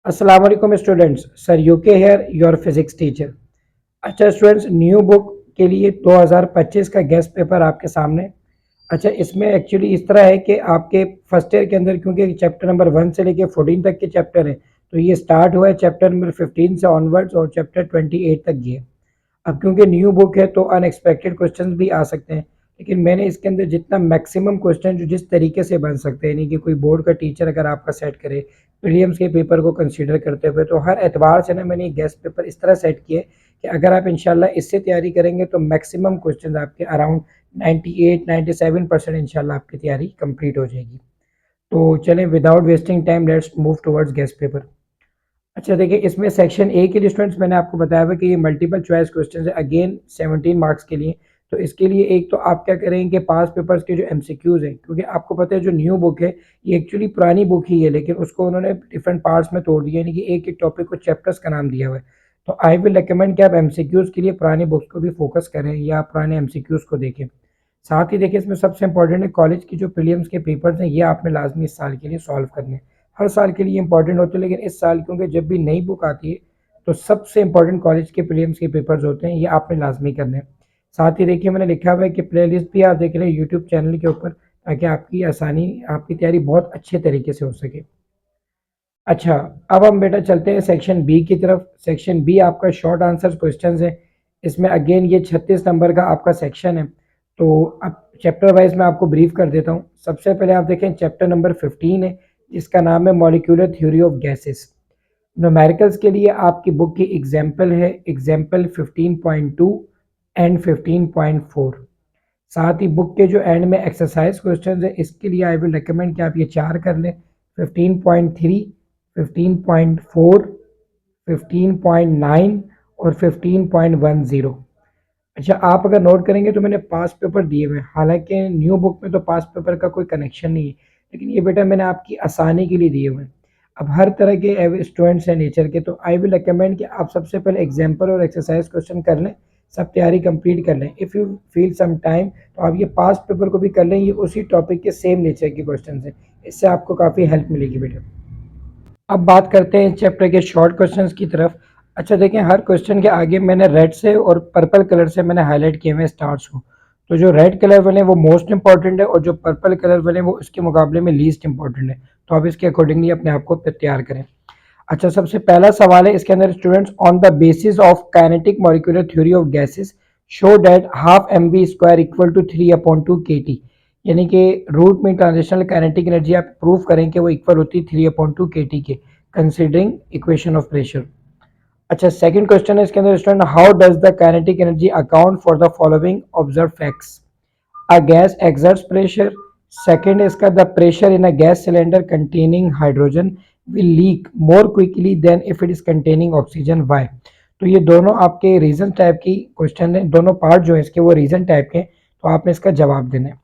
अस्सलाम वालेकुम students, sir UK here your physics teacher. अच्छा स्टूडेंट्स, न्यू बुक के लिए 2025 का गेस्ट पेपर आपके सामने। अच्छा, इसमें एक्चुअली इस तरह है कि आपके फर्स्ट ईयर के अंदर क्योंकि चैप्टर नंबर 1 से लेके 14 तक के चैप्टर हैं, तो ये स्टार्ट हुआ है चैप्टर नंबर 15 से ऑनवर्ड्स और चैप्टर 28 तक ये। अब क्योंकि न्यू बुक है तो अनएक्सपेक्टेड क्वेश्चंस भी आ सकते हैं, लेकिन मैंने इसके अंदर जितना मैक्सिमम क्वेश्चन जो जिस तरीके से बन सकते हैं, यानी कि कोई बोर्ड का टीचर अगर आपका सेट करे प्रीलिम्स के पेपर को कंसीडर करते हुए, तो हर एतबार से ना मैंने गेस्ट पेपर इस तरह सेट किए कि अगर आप इंशाल्लाह इससे तैयारी करेंगे तो मैक्सिमम क्वेश्चन आपके अराउंड 98-97% इंशाल्लाह आपकी तैयारी कंप्लीट हो जाएगी। तो चलें, without wasting time let's move towards guest paper. अच्छा देखिए, इसमें सेक्शन ए के लिए स्टूडेंट्स मैंने आपको बताया हुआ कि ये मल्टीपल चॉइस क्वेश्चन है, अगेन 17 मार्क्स के लिए। तो इसके लिए एक तो आप क्या करेंगे कि पास पेपर्स के जो एमसीक्यूज हैं, क्योंकि आपको पता है जो न्यू बुक है ये एक्चुअली पुरानी बुक ही है, लेकिन उसको उन्होंने डिफरेंट पार्ट्स में तोड़ दिया, यानी कि एक एक टॉपिक को चैप्टर्स का नाम दिया हुआ है। तो आई विल रिकमेंड कि आप एमसीक्यूज के लिए पुरानी बुक्स को भी फोकस करें या पुराने एमसीक्यूज को देखें। साथ ही देखिए, इसमें सबसे इंपॉर्टेंट है कॉलेज की जो प्रीलिम्स के पेपर्स हैं ये आपने लाजमी इस साल के लिए सॉल्व करने हैं। हर साल के लिए इंपॉर्टेंट होते हैं, लेकिन इस साल क्योंकि जब भी नई बुक आती है तो सबसे इंपॉर्टेंट कॉलेज के प्रीलिम्स के पेपर्स होते हैं, ये आपने लाजमी करने हैं। साथ ही देखिए, मैंने लिखा हुआ है कि प्लेलिस्ट भी आप देख लें यूट्यूब चैनल के ऊपर, ताकि आपकी तैयारी बहुत अच्छे तरीके से हो सके। अच्छा, अब हम बेटा चलते हैं सेक्शन बी की तरफ। सेक्शन बी आपका शॉर्ट आंसर क्वेश्चंस है। इसमें अगेन ये 36 नंबर का आपका सेक्शन है। तो अब चैप्टर वाइज मैं आपको ब्रीफ कर देता हूँ। सबसे पहले आप देखें चैप्टर नंबर 15 है, जिसका नाम है molecular theory of gases. Numericals के लिए आपकी बुक की एग्जाम्पल है एग्जाम्पल 15.2 एंड 15.4। साथ ही बुक के जो एंड में एक्सरसाइज क्वेश्चन है, इसके लिए आई विल रिकमेंड कि आप ये चार कर लें, 15.3, 15.4, 15.9 और 15.10। अच्छा, आप अगर नोट करेंगे तो मैंने पास पेपर दिए हुए हैं, हालांकि न्यू बुक में तो पास पेपर का कोई कनेक्शन नहीं है, लेकिन ये बेटा मैंने आपकी आसानी के लिए दिए हुए हैं। अब हर तरह के स्टूडेंट्स हैं नेचर के, तो आई विल रिकमेंड कि आप सबसे पहले एग्जाम्पल और एक्सरसाइज क्वेश्चन कर लें, सब तैयारी कंप्लीट कर लें। If you feel some time तो आप ये पास पेपर को भी कर लें, ये उसी टॉपिक के सेम नेचर के क्वेश्चन हैं, इससे आपको काफ़ी हेल्प मिलेगी बेटा। अब बात करते हैं चैप्टर के शॉर्ट क्वेश्चंस की तरफ। अच्छा देखें, हर क्वेश्चन के आगे मैंने रेड से और पर्पल कलर से मैंने हाईलाइट किए हुए स्टार्स को। तो जो रेड कलर वाले हैं वो मोस्ट इंपॉर्टेंट है, और जो पर्पल कलर वाले हैं वो इसके मुकाबले में लीस्ट इंपॉर्टेंट है। तो आप इसके अकॉर्डिंगली अपने आप को तैयार करें। अच्छा, सबसे पहला सवाल है इसके अंदर students, on the basis of kinetic molecular theory of gases show that half m v square equal to 3/2 kT, यानी कि रूट में ट्रांजिशनल काइनेटिक एनर्जी आप प्रूव करें कि वो इक्वल होती है 3/2 kT के, कंसिडरिंग इक्वेशन ऑफ प्रेशर। अच्छा, सेकंड क्वेश्चन है इसके अंदर student, how does the kinetic energy account for the following observe facts. A gas exerts pressure. Second इसका, the pressure in a gas cylinder containing hydrogen will leak more quickly than if it is containing oxygen. Why? तो ये दोनों आपके reason type की question है, दोनों part जो है इसके वो रीजन टाइप के, तो आपने इसका जवाब देना है।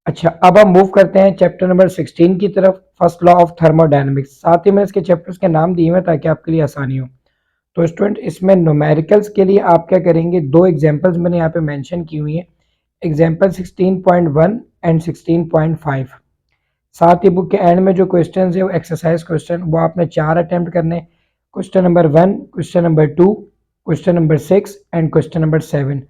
अच्छा, अब हम मूव करते हैं चैप्टर नंबर 16 की तरफ, फर्स्ट लॉ ऑफ थर्मोडायनेमिक्स। साथ ही मैं इसके चैप्टर्स के नाम दिए हुए ताकि आपके लिए आसानी हो। तो स्टूडेंट, इसमें न्यूमेरिकल्स के लिए आप क्या करेंगे, दो एग्जांपल्स मैंने यहाँ पे मेंशन की हुई है, एग्जाम्पल 16.1 एंड 16.5। साथ ही बुक के एंड में जो क्वेश्चन है वो एक्सरसाइज क्वेश्चन, वो आपने चार अटेम्प्ट करने, question number 1, question number 2, question number 6 and question number 7।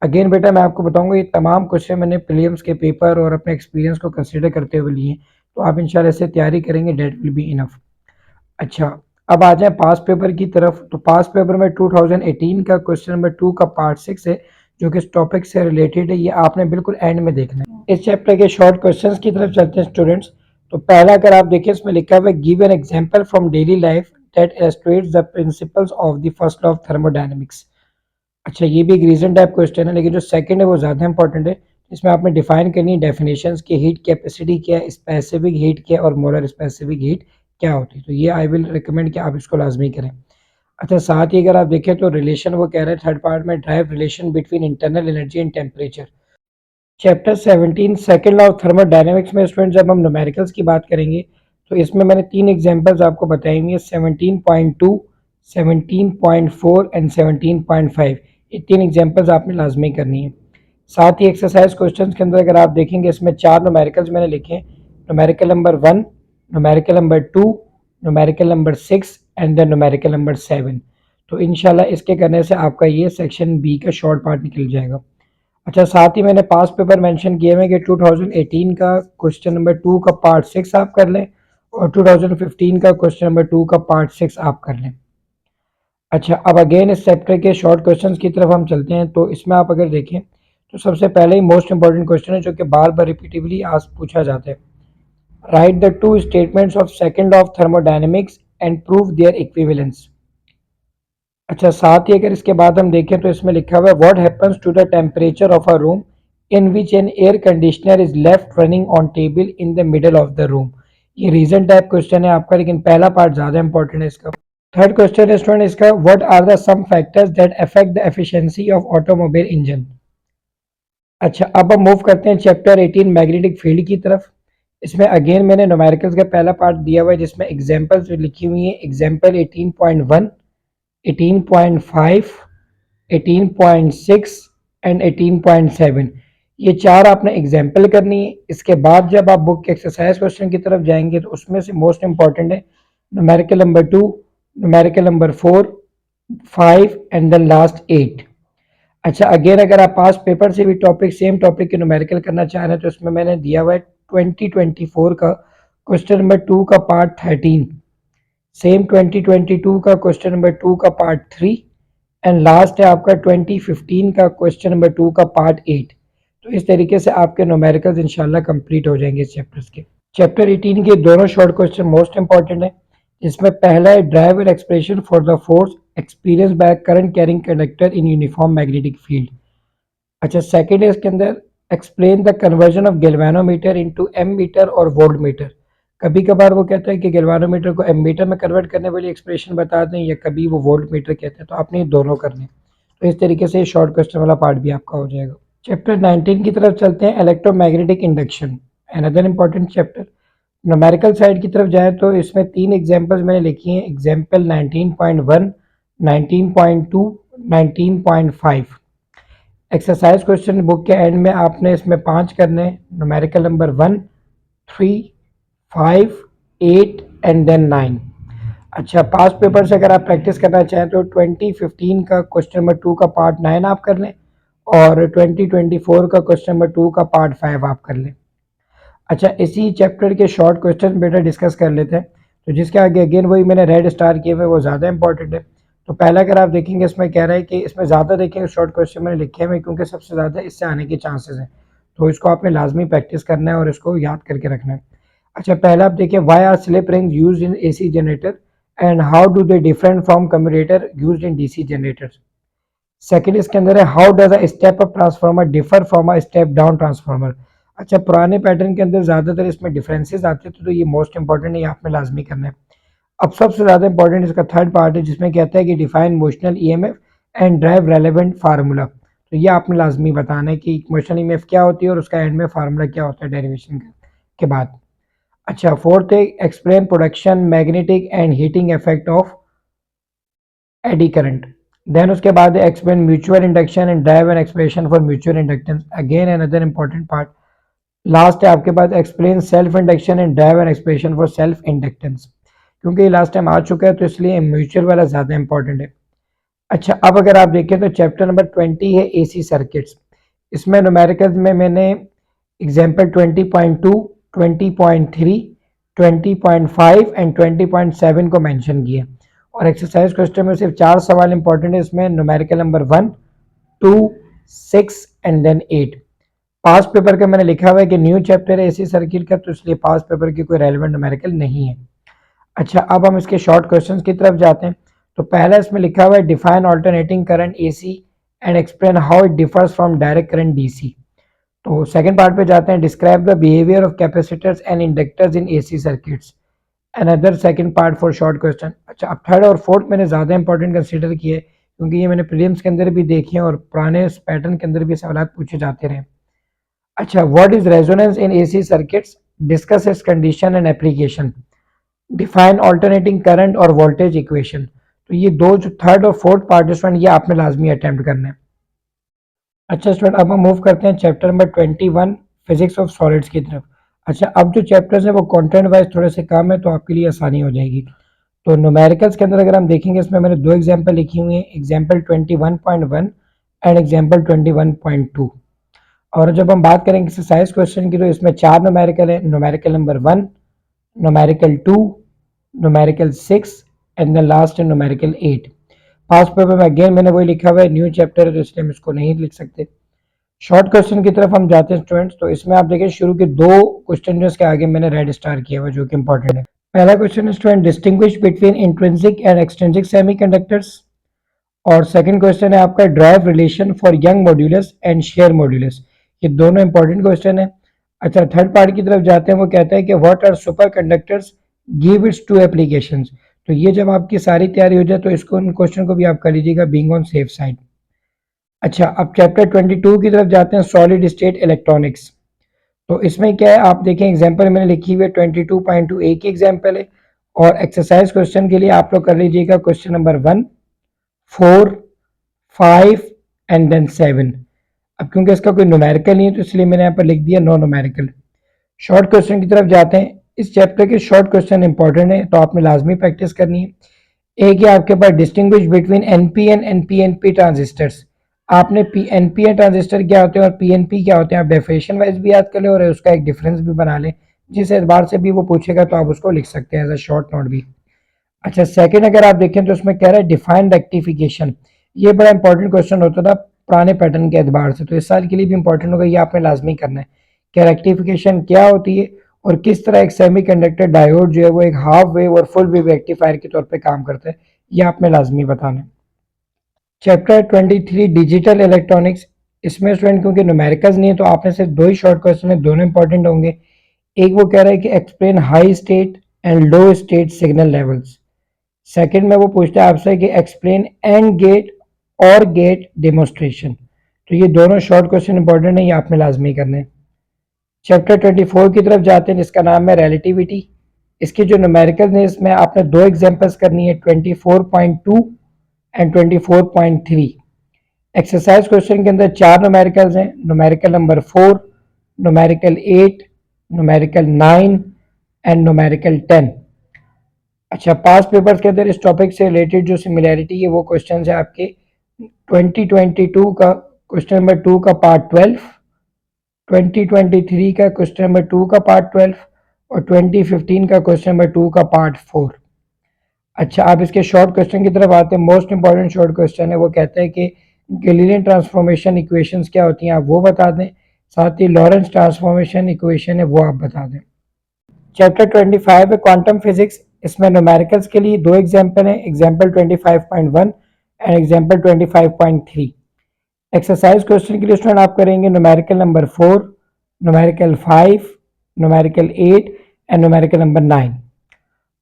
Again बेटा मैं आपको बताऊंगा ये तमाम क्वेश्चन मैंने प्रीलिम्स के पेपर और अपने एक्सपीरियंस को कंसिडर करते हुए लिए, तो आप इंशाल्लाह इससे तैयारी करेंगे, डेट विल बी इनफ। अच्छा, अब आ जाए पास पेपर की तरफ। तो पास पेपर में 2018 का क्वेश्चन नंबर 2 का पार्ट 6 है, जो कि इस टॉपिक से रिलेटेड है, ये आपने बिल्कुल एंड में देखना है। इस चैप्टर के शॉर्ट क्वेश्चंस की तरफ चलते हैं स्टूडेंट्स। तो पहला अगर आप देखें, इसमें लिखा हुआ है, give an example from daily life that illustrates the principles of the first law of thermodynamics. अच्छा, ये भी एक रीजन टाइप क्वेश्चन है, लेकिन जो सेकंड है वो ज़्यादा इंपॉर्टेंट है। इसमें आपने डिफाइन करनी है डेफिनेशंस की, हीट कैपेसिटी क्या है, स्पेसिफिक हीट क्या है, और मोलर स्पेसिफिक हीट क्या होती है। तो ये आई विल रिकमेंड कि आप इसको लाजमी करें। अच्छा, साथ ही अगर आप देखें तो रिलेशन वो कह रहे हैं थर्ड पार्ट में, drive relation between internal energy and temperature. Chapter 17 second law of thermodynamics में स्टूडेंट जब हम न्यूमेरिकल्स की बात करेंगे, तो इसमें मैंने तीन एग्जांपल्स आपको बताई हुई है, 17.2, 17.4 एंड 17.5। ये तीन एग्जांपल्स आपने लाजमी करनी है। साथ ही एक्सरसाइज क्वेश्चंस के अंदर अगर आप देखेंगे, इसमें चार न्यूमेरिकल्स मैंने लिखे हैं, numerical number 1, numerical number 2, numerical number 6 and then numerical number 7। तो इंशाल्लाह इसके करने से आपका ये सेक्शन बी का शॉर्ट पार्ट निकल जाएगा। अच्छा, साथ ही मैंने पास पेपर मेंशन किए हुए कि 2018 का क्वेश्चन नंबर 2 का पार्ट 6 आप कर लें और 2015 का क्वेश्चन नंबर 2 का पार्ट 6 आप कर लें। अच्छा, अब अगेन इस चैप्टर के शॉर्ट क्वेश्चंस की तरफ हम चलते हैं। तो इसमें आप अगर देखें तो सबसे पहले ही मोस्ट इंपॉर्टेंट क्वेश्चन है जो कि बार बार रिपीटिवली आज पूछा जाता है। Right the two statements of second of thermodynamics and prove there equivalence. अच्छा, साथ ही अगर इसके बाद हम देखें तो इसमें लिखा हुआ है what happens to the temperature of a room in which an air conditioner is left running on table in the middle of the room. ये रीजन टाइप क्वेश्चन है आपका, लेकिन पहला पार्ट ज्यादा इंपॉर्टेंट है इसका। थर्ड क्वेश्चन है student इसका, what are the some factors that affect the efficiency of automobile engine. अच्छा, अब हम मूव करते हैं चैप्टर 18 मैग्नेटिक फील्ड की तरफ। इसमें अगेन मैंने न्यूमेरिकल्स का पहला पार्ट दिया हुआ है जिसमें एग्जांपल्स लिखी हुई है। Example 18.1, 18.5, 18.6 and 18.7। ये चार आपने एग्जाम्पल करनी है। इसके बाद जब आप बुक के एक्सरसाइज क्वेश्चन की तरफ जाएंगे तो उसमें से मोस्ट इंपॉर्टेंट है numerical number 2, numerical number 4, 5 and then last 8। अच्छा, अगेन अगर आप पास पेपर से भी टॉपिक सेम टॉपिक के न्यूमेरिकल करना चाह रहे हैं तो इसमें मैंने दिया हुआ है 2024 का क्वेश्चन नंबर 2 का पार्ट 13, सेम 2022 का क्वेश्चन नंबर 2 का पार्ट 3 एंड लास्ट है आपका 2015 का क्वेश्चन नंबर 2 का पार्ट 8। तो इस तरीके से आपके न्यूमेरिकल्स इंशाल्लाह कंप्लीट हो जाएंगे इस चैप्टर्स के। चैप्टर 18 के दोनों शॉर्ट क्वेश्चन मोस्ट इंपॉर्टेंट है। इसमें पहला है derive expression for the force experienced by current carrying conductor in uniform magnetic field. अच्छा, सेकंड है इसके अंदर explain the conversion of galvanometer into ammeter और वोल्ट मीटर। कभी कभार वो कहता है कि गैल्वेनोमीटर को एम मीटर में कन्वर्ट करने वाली एक्सप्रेशन बता दें, या कभी वो वोल्ट मीटर कहते हैं, तो आपने ये दोनों करने। तो इस तरीके से शॉर्ट क्वेश्चन वाला पार्ट भी आपका हो जाएगा। चैप्टर 19 की तरफ चलते हैं, electromagnetic induction, another important chapter. Numerical side की तरफ जाए तो इसमें तीन एग्जांपल्स मैंने लिखी हैं। एग्जांपल 19.1, 19.2, 19.5। एक्सरसाइज क्वेश्चन बुक के एंड में आपने इसमें 5 करने हैं, न्यूमेरिकल नंबर 1, 3, 5, 8 एंड देन 9। अच्छा, पास पेपर से अगर आप प्रैक्टिस करना चाहें तो 2015 का क्वेश्चन नंबर 2 का पार्ट 9 आप कर लें और 2024 का क्वेश्चन नंबर 2 का पार्ट 5 आप कर लें। अच्छा, इसी चैप्टर के शॉर्ट क्वेश्चन बेटा डिस्कस कर लेते हैं। तो जिसके आगे अगेन वही मैंने रेड स्टार किए हुए वो ज़्यादा इंपॉर्टेंट है। तो पहला अगर आप देखेंगे इसमें कह रहा है कि इसमें ज़्यादा देखेंगे शॉर्ट क्वेश्चन मैंने लिखे हुए क्योंकि सबसे ज़्यादा इससे आने के चांसेस हैं। तो इसको आपने लाजमी प्रैक्टिस करना है और इसको याद करके रखना है। अच्छा, पहला आप देखिए, why are slip rings used in AC generator and how do they different from commutator used in DC generators. Second इसके अंदर है how does a step up transformer differ from a step down transformer. अच्छा, पुराने pattern के अंदर ज़्यादातर इसमें differences आते थे, तो ये मोस्ट इंपॉर्टेंट है, ये आपने लाजमी करना है। अब सबसे ज़्यादा इंपॉर्टेंट इसका थर्ड पार्ट है जिसमें कहता है कि define motional EMF and drive relevant formula. तो ये आपने लाजमी बताना है कि मोशनल EMF क्या होती है और उसका एंड में फार्मूला क्या होता है डेरिवेशन के बाद। अच्छा, फोर्थ है explain production magnetic and heating effect of eddy current. Then उसके बाद explain mutual induction and derive and expression for mutual inductance, again another important part. Last है आपके पास explain self induction and derive and expression for self inductance. क्योंकि ये last time आ चुका है तो इसलिए म्यूचुअल वाला ज़्यादा इंपॉर्टेंट है। अच्छा, अब अगर आप देखें तो चैप्टर नंबर 20 है AC सर्किट्स। इसमें न्यूमेरिकल्स में मैंने एग्जाम्पल 20.2, 20.3, 20.5 एंड 20.7 को मेंशन किया और एक्सरसाइज क्वेश्चन में सिर्फ 4 सवाल इंपॉर्टेंट है इसमें, numerical number 1, 2, 6 and then 8। Past paper का मैंने लिखा हुआ है कि न्यू चैप्टर है AC सर्किट का, तो इसलिए पास पेपर की कोई रेलेवेंट न्यूमेरिकल नहीं है। अच्छा, अब हम इसके शॉर्ट क्वेश्चंस की तरफ जाते हैं। तो पहला इसमें लिखा हुआ है define alternating current AC and explain how it differs from direct current DC। तो सेकंड पार्ट पे जाते हैं, describe the behaviour of capacitors and inductors in AC circuits, another second part for short question. अच्छा, अब third और fourth मैंने ज़्यादा important consider किए क्योंकि ये मैंने प्रीलिम्स के अंदर भी देखे हैं और पुराने पैटर्न के अंदर भी सवाल पूछे जाते रहे। अच्छा, what is resonance in AC circuits, discuss it's condition and application, define alternating current और वोल्टेज इक्वेशन। तो ये दो जो थर्ड और फोर्थ पार्ट स्टूडेंट ये आपने लाजमी अटेम्प्ट करना है। अच्छा स्टूडेंट, अब हम मूव करते हैं chapter number 21 physics of solids की तरफ। अच्छा, अब जो चैप्टर्स हैं वो कंटेंट वाइज थोड़े से कम है तो आपके लिए आसानी हो जाएगी। तो न्यूमेरिकल्स के अंदर अगर हम देखेंगे, इसमें मैंने दो एग्जाम्पल लिखी हुई हैं, एग्जाम्पल 21.1 एंड एग्जाम्पल 21.2। और जब हम बात करेंगे एक्सरसाइज क्वेश्चन की तो इसमें चार न्यूमेरिकल है, numerical number 1, numerical 2, numerical 6 and the last है न्यूमेरिकल 8। पास्ट पेपर में अगेन मैंने वही लिखा हुआ है, न्यू चैप्टर है तो इसलिए हम इसको नहीं लिख सकते। शॉर्ट क्वेश्चन की तरफ हम जाते हैं स्टूडेंट्स। तो इसमें आप देखिए शुरू के दो क्वेश्चन जो इसके आगे मैंने रेड स्टार किया हुआ जो कि इंपॉर्टेंट है। पहला क्वेश्चन है student, distinguish between intrinsic and extrinsic semiconductors. और सेकंड क्वेश्चन है आपका, drive relation for young modulus and share modulus. ये दोनों इंपॉर्टेंट क्वेश्चन है। अच्छा, थर्ड पार्ट की तरफ जाते हैं। वो कहता है कि what are superconductors, give its two applications. तो ये जब आपकी सारी तैयारी हो जाए तो इसको इन क्वेश्चन को भी आप कर लीजिएगा बीइंग ऑन सेफ साइड। अच्छा, अब चैप्टर 22 की तरफ जाते हैं, सॉलिड स्टेट इलेक्ट्रॉनिक्स। तो इसमें क्या है आप देखें, एग्जाम्पल मैंने लिखी हुई है 22.2 एक ही एग्जाम्पल है। और एक्सरसाइज क्वेश्चन के लिए आप लोग कर लीजिएगा क्वेश्चन नंबर 1, 4, 5 एंड देन 7। अब क्योंकि इसका कोई न्यूमेरिकल नहीं है तो इसलिए मैंने यहाँ पर लिख दिया नो न्यूमेरिकल। शॉर्ट क्वेश्चन की तरफ जाते हैं। इस चैप्टर के शॉर्ट क्वेश्चन इंपॉर्टेंट है तो आपने लाजमी प्रैक्टिस करनी है। एक है आपके पास, distinguish between NPN and PNP transistors. आपने एनपीएन ट्रांजिस्टर क्या होते हैं और पीएनपी क्या होते हैं आप डेफिनेशन वाइज भी याद कर लें और उसका एक डिफरेंस भी बना लें। जिस एतबार से भी वो पूछेगा तो आप उसको लिख सकते हैं एज अ शॉर्ट नोट भी। अच्छा, सेकंड अगर आप देखें तो उसमें कह रहा है डिफाइन रेक्टिफिकेशन। ये बड़ा इंपॉर्टेंट क्वेश्चन होता था पुराने पैटर्न के एतबार से, तो इस साल के लिए भी इंपॉर्टेंट होगा, ये आपने लाजमी करना है कि रेक्टिफिकेशन क्या होती है और किस तरह एक सेमीकंडक्टर डायोड जो है वो एक हाफ वेव और फुल वेव रेक्टिफायर के तौर पे काम करता है, ये आपने लाजमी बताना है। Chapter 23 digital electronics. इसमें स्टूडेंट क्योंकि न्यूमेरिकल्स नहीं है तो आपने सिर्फ दो ही शॉर्ट क्वेश्चन है, दोनों इंपॉर्टेंट होंगे। एक वो कह रहा है कि explain high state and low state signal levels. Second में वो पूछता है आपसे कि एक्सप्लेन एंड गेट और गेट डेमोस्ट्रेशन। तो ये दोनों शॉर्ट क्वेश्चन इंपॉर्टेंट है, ये आपने लाजमी करने। चैप्टर 24 की तरफ जाते हैं जिसका नाम है रिलेटिविटी। इसके जो न्यूमेरिकल है इसमें आपने दो एग्जांपल्स करनी है, 24.2 एंड 24.3। एक्सरसाइज क्वेश्चन के अंदर चार न्यूमेरिकल्स हैं, numerical number 4, numerical 8, numerical 9 and numerical 10। अच्छा, पास्ट पेपर्स के अंदर इस टॉपिक से रिलेटेड जो सिमिलैरिटी है वो क्वेश्चन है आपके 2022 का क्वेश्चन नंबर 2 का पार्ट 12, 2023 का क्वेश्चन नंबर 2 का पार्ट 12 और 2015 का क्वेश्चन नंबर 2 का पार्ट 4। अच्छा, आप इसके शॉर्ट क्वेश्चन की तरफ आते हैं। मोस्ट इंपॉर्टेंट शॉर्ट क्वेश्चन है, वो कहता है कि गैलीलियन ट्रांसफॉर्मेशन इक्वेशंस क्या होती हैं आप वो बता दें, साथ ही लॉरेंस ट्रांसफॉर्मेशन इक्वेशन है वो आप बता दें। चैप्टर 25 है क्वांटम फिजिक्स। इसमें न्यूमेरिकल्स के लिए दो एग्जाम्पल हैं, example 25.1 and example 25.3। Exercise question के लिए स्टूडेंट आप करेंगे numerical number 4, numerical 5, numerical 8 and numerical number 9।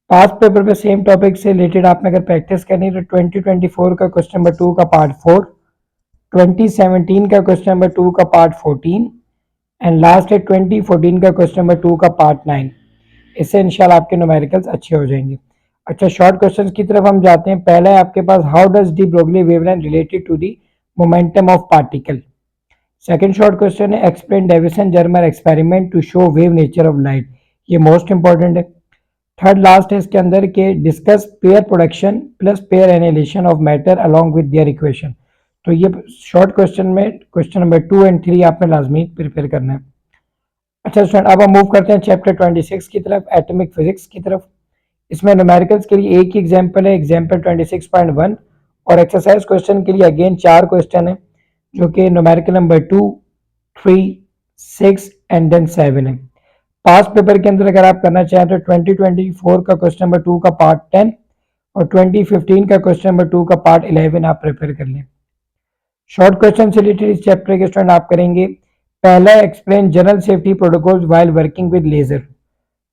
Past paper पे सेम टॉपिक से रिलेटेड आपने अगर प्रैक्टिस करनी है तो 2024 का क्वेश्चन नंबर 2 का पार्ट 4, 2017 का क्वेश्चन नंबर 2 का पार्ट 14 एंड लास्ट है 2014 का क्वेश्चन नंबर 2 का पार्ट 9। इससे इंशाल्लाह आपके न्यूमेरिकल्स अच्छे हो जाएंगे। अच्छा, शॉर्ट क्वेश्चंस की तरफ हम जाते हैं। पहला है आपके पास, how does de Broglie wavelength related to the momentum of particle. Second short question है, explain Davisson Germer experiment to show wave nature of light. ये मोस्ट इंपॉर्टेंट है। थर्ड लास्ट है इसके अंदर के, discuss pair production plus pair analysis of matter along with their equation. तो ये short question में क्वेश्चन नंबर 2 एंड 3 आपने लाजमी प्रिपेयर करना है। अच्छा स्टूडेंट, अब हम मूव करते हैं चैप्टर 26 की तरफ, एटॉमिक फिजिक्स की तरफ। इसमें न्यूमेरिकल्स के लिए एक ही एग्जांपल है, एग्जांपल 26.1 और एक्सरसाइज क्वेश्चन के लिए अगेन चार क्वेश्चन है जो कि न्यूमेरिकल नंबर 2, 3, 6 एंड देन 7 है। पास्ट पेपर के अंदर अगर आप करना चाहें तो 2024 का क्वेश्चन नंबर 2 का पार्ट 10 और 2015 का क्वेश्चन नंबर 2 का पार्ट 11 आप प्रिपेयर कर लें। शॉर्ट क्वेश्चन से रिलेटेड इस चैप्टर के स्टूडेंट आप करेंगे, पहला explain general safety protocols while working with laser.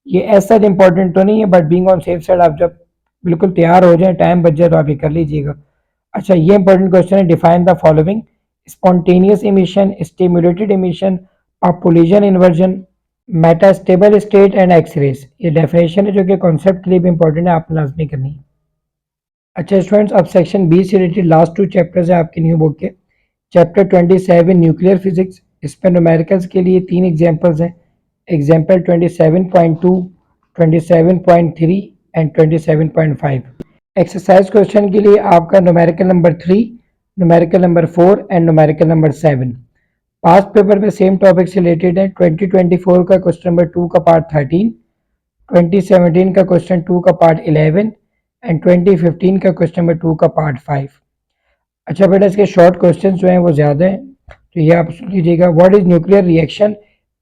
ये ऐसा इंपॉर्टेंट तो नहीं है but being on safe side आप जब बिल्कुल तैयार हो जाए, टाइम बच जाए तो आप ये कर लीजिएगा। अच्छा, ये इंपॉर्टेंट क्वेश्चन है, define the following, spontaneous emission, stimulated emission, population inversion, metastable state and X rays. ये डेफिनेशन है जो कि कॉन्सेप्ट के लिए भी इंपॉर्टेंट है, आपने लाजमी करनी है। अच्छा स्टूडेंट्स, अब सेक्शन बी से रिलेटेड लास्ट टू चैप्टर्स है आपकी न्यू बुक के। Chapter 27 nuclear physics. इस पर न्यूमेरिकल्स के लिए तीन एग्जांपल्स हैं, एग्जाम्पल 27.2, 27.3 एंड 27.5। एक्सरसाइज क्वेश्चन के लिए आपका numerical number 3, numerical number 4 and numerical number 7 past paper में सेम टॉपिक से रिलेटेड है। 2024 का क्वेश्चन नंबर 2 का पार्ट 13, 2017 का क्वेश्चन 2 का पार्ट 11 एंड 2015 का क्वेश्चन नंबर 2 का पार्ट 5। अच्छा बेटा, इसके शॉर्ट क्वेश्चन जो हैं वो ज़्यादा हैं, तो ये आप सुन लीजिएगा। What is nuclear reaction,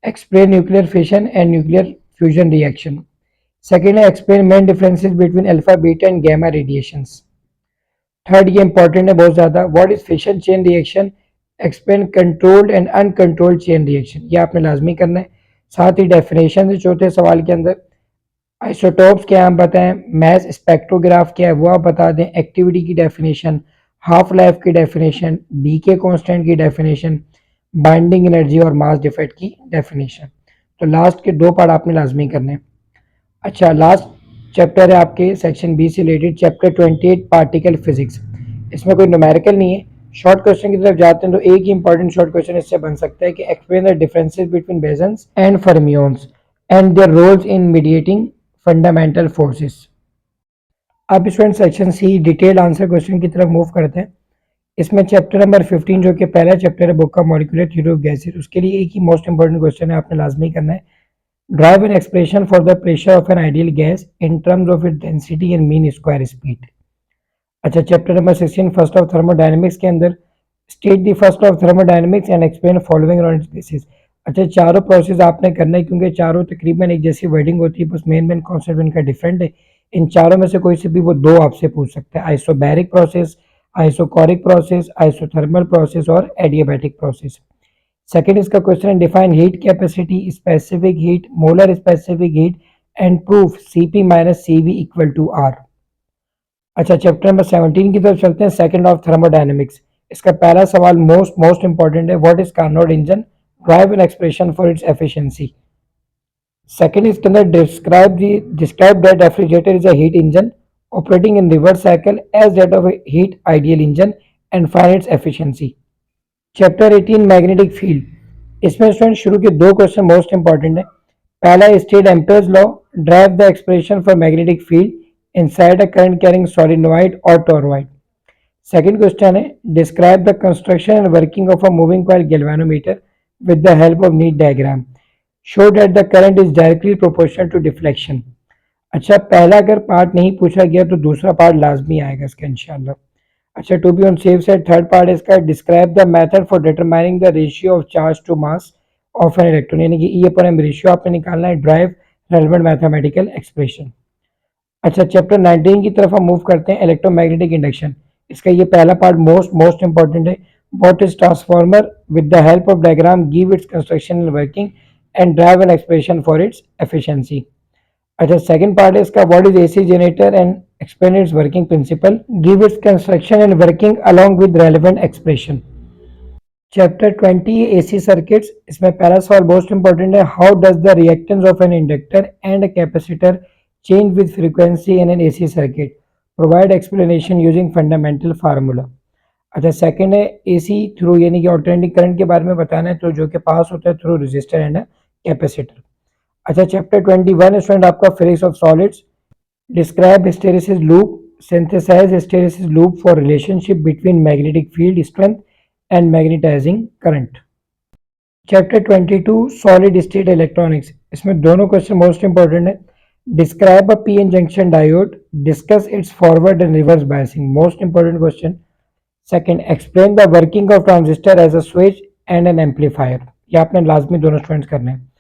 explain nuclear fission and nuclear fusion reaction. Second है explain main differences between alpha beta and gamma radiations. Third ये इंपॉर्टेंट है बहुत ज़्यादा, what is fission chain reaction, explain controlled and uncontrolled chain reaction. ये आपने लाजमी करना है। साथ ही डेफिनेशन है चौथे सवाल के अंदर। आइसोटोप्स क्या हम बताएं, मैस स्पेक्ट्रोग्राफ क्या है वो आप बता दें, एक्टिविटी की डेफिनेशन, हाफ लाइफ की डेफिनेशन, डीके कांस्टेंट की डेफिनेशन, बाइंडिंग एनर्जी और मास डिफेक्ट की डेफिनेशन। तो लास्ट के 2 पार्ट आपने लाजमी करने हैं। अच्छा, लास्ट चैप्टर है आपके सेक्शन बी से रिलेटेड, चैप्टर 28 पार्टिकल फिजिक्स। इसमें कोई न्यूमेरिकल नहीं है। शॉर्ट क्वेश्चन की तरफ जाते हैं तो एक ही इंपॉर्टेंट शॉर्ट क्वेश्चन इससे बन सकता है कि explain the differences between bosons and fermions and their roles in mediating fundamental forces. अब student section C detail answer question की तरफ मूव करते हैं। इसमें चैप्टर नंबर 15 जो कि पहला चैप्टर है बुक का मॉलिक्यूलर थ्योरी ऑफ गैसेस, उसके लिए एक ही मोस्ट इंपॉर्टेंट क्वेश्चन है आपने लाजमी करना है। Derive an expression for the pressure of an ideal gas in terms of it density and mean square speed. अच्छा, chapter number 16 first of thermodynamics के अंदर state the first of thermodynamics and explain following on its basis. अच्छा, चारों process आपने करना है क्योंकि चारों तकरीबन एक जैसी वर्डिंग होती है, बस मेन कॉन्सेप्ट इनका डिफरेंट है। इन चारों में से कोई से भी वो 2 आपसे पूछ सकते हैं, isobaric process, isochoric process, isothermal process और एडियाबैटिक प्रोसेस। सेकेंड इसका क्वेश्चन है define heat capacity, specific heat, molar specific heat and proof Cp minus Cv equal to R। अच्छा, चैप्टर नंबर 17 की तरफ चलते हैं, सेकंड ऑफ थर्मोडायनेमिक्स। इसका पहला सवाल मोस्ट इंपॉर्टेंट है, what is Carnot engine, derive an expression for its efficiency. Second इसके अंदर describe that refrigerator is a heat engine operating in reverse cycle as that of heat ideal engine and find its efficiency. Chapter 18 magnetic field. इसमें student शुरू के 2 question most important है। पहला state Ampere's law, derive the expression for magnetic field inside a current carrying solenoid or toroid. Second question है describe the construction and working of a moving coil galvanometer with the help of neat diagram. Show that the current is directly proportional to deflection. अच्छा, पहला अगर part नहीं पूछा गया तो दूसरा part लाजमी आएगा इसका इंशाल्लाह। अच्छा, to be on safe side third part है इसका describe the method for determining the ratio of charge to mass of an electron, यानी कि ई अपॉन एम रेशियो आपने निकालना है, ड्राइव रेलेवेंट मैथमेटिकल एक्सप्रेशन। अच्छा, चैप्टर 19 की तरफ हम मूव करते हैं, इलेक्ट्रोमैग्नेटिक इंडक्शन। इसका ये पहला पार्ट मोस्ट इंपॉर्टेंट है, what is transformer with the help of diagram give its construction and working and drive an expression for its efficiency. अच्छा, सेकंड पार्ट है इसका what is AC generator and explain it's working principle, give its construction and working along with relevant expression. Chapter 20 AC circuits. इसमें पहला सवाल most important है, how does the reactance of an inductor and a capacitor change with frequency in an AC circuit, provide explanation using fundamental formula। अच्छा, second है AC through यानी कि alternating current के बारे में बताना है, तो जो कि पास होता है थ्रू रेजिस्टर एंड कैपेसिटर। अच्छा, चैप्टर 21 स्टूडेंट आपका physics of solids. Describe hysteresis loop, synthesize hysteresis loop for relationship between magnetic field strength and magnetizing current. Chapter 22 solid state electronics. इसमें दोनों क्वेश्चन मोस्ट इंपॉर्टेंट है। Describe a PN junction diode. Discuss its forward and reverse biasing. Most important question. Second, explain the working of transistor as a switch and an amplifier. ये आपने लाजमी दोनों students करने हैं।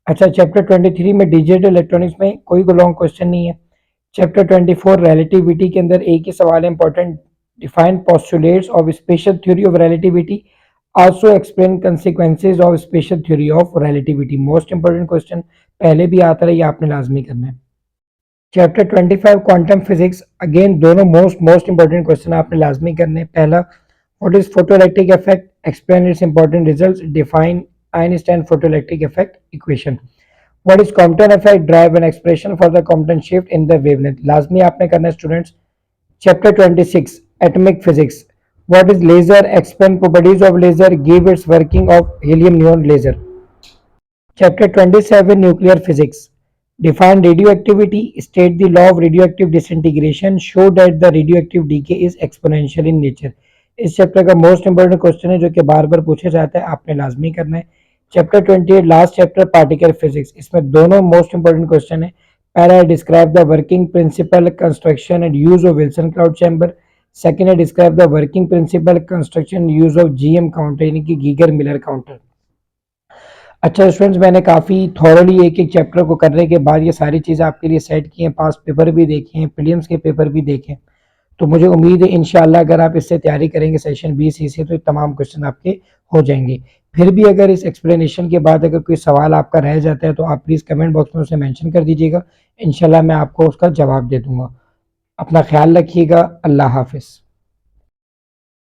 अच्छा, चैप्टर 23 में digital electronics में कोई लॉन्ग क्वेश्चन नहीं है। चैप्टर 24 रिलेटिविटी के अंदर एक ही सवाल है important, define postulates of special theory of relativity, also explain consequences of special theory of relativity. Most important question पहले भी आता है, ये आपने लाजमी करना है। Chapter 25 quantum physics. अगेन दोनों मोस्ट इंपॉर्टेंट क्वेश्चन आपने लाजमी करने हैं। पहला, what is photoelectric effect, explain it's important results, define Einstein photoelectric effect equation. What is Compton effect, drive an expression for the Compton shift in the wavelength. लाजमी आपने करना है students. Chapter 26 atomic physics. What is laser, explain properties of laser, give its working of helium neon laser. Chapter 27 Nuclear Physics. Define radioactivity, state the law of radioactive disintegration, show that the radioactive decay is exponential in nature. इस chapter का most important question है जो कि बार बार पूछा जाता है, आपने लाजमी करना है। Chapter 28 last chapter particle physics, इसमें दोनों मोस्ट इंपॉर्टेंट क्वेश्चन है। पहला है describe the working principle construction and use of Wilson cloud chamber. Second है describe the working principle construction use of GM counter यानी कि गीगर मिलर काउंटर। अच्छा students, मैंने काफ़ी थॉरली एक एक चैप्टर को करने के बाद ये सारी चीज़ें आपके लिए सेट की हैं, पास पेपर भी देखे हैं, प्रीलिम्स के पेपर भी देखे हैं। तो मुझे उम्मीद है इंशाल्लाह अगर आप इससे तैयारी करेंगे सेशन 20 से तो ये तमाम क्वेश्चन आपके हो जाएंगे। फिर भी अगर इस एक्सप्लेनेशन के बाद अगर कोई सवाल आपका रह जाता है तो आप प्लीज़ कमेंट बॉक्स में उसे मेंशन कर दीजिएगा, इंशाल्लाह मैं आपको उसका जवाब दे दूंगा। अपना ख्याल रखिएगा। अल्लाह हाफिज़।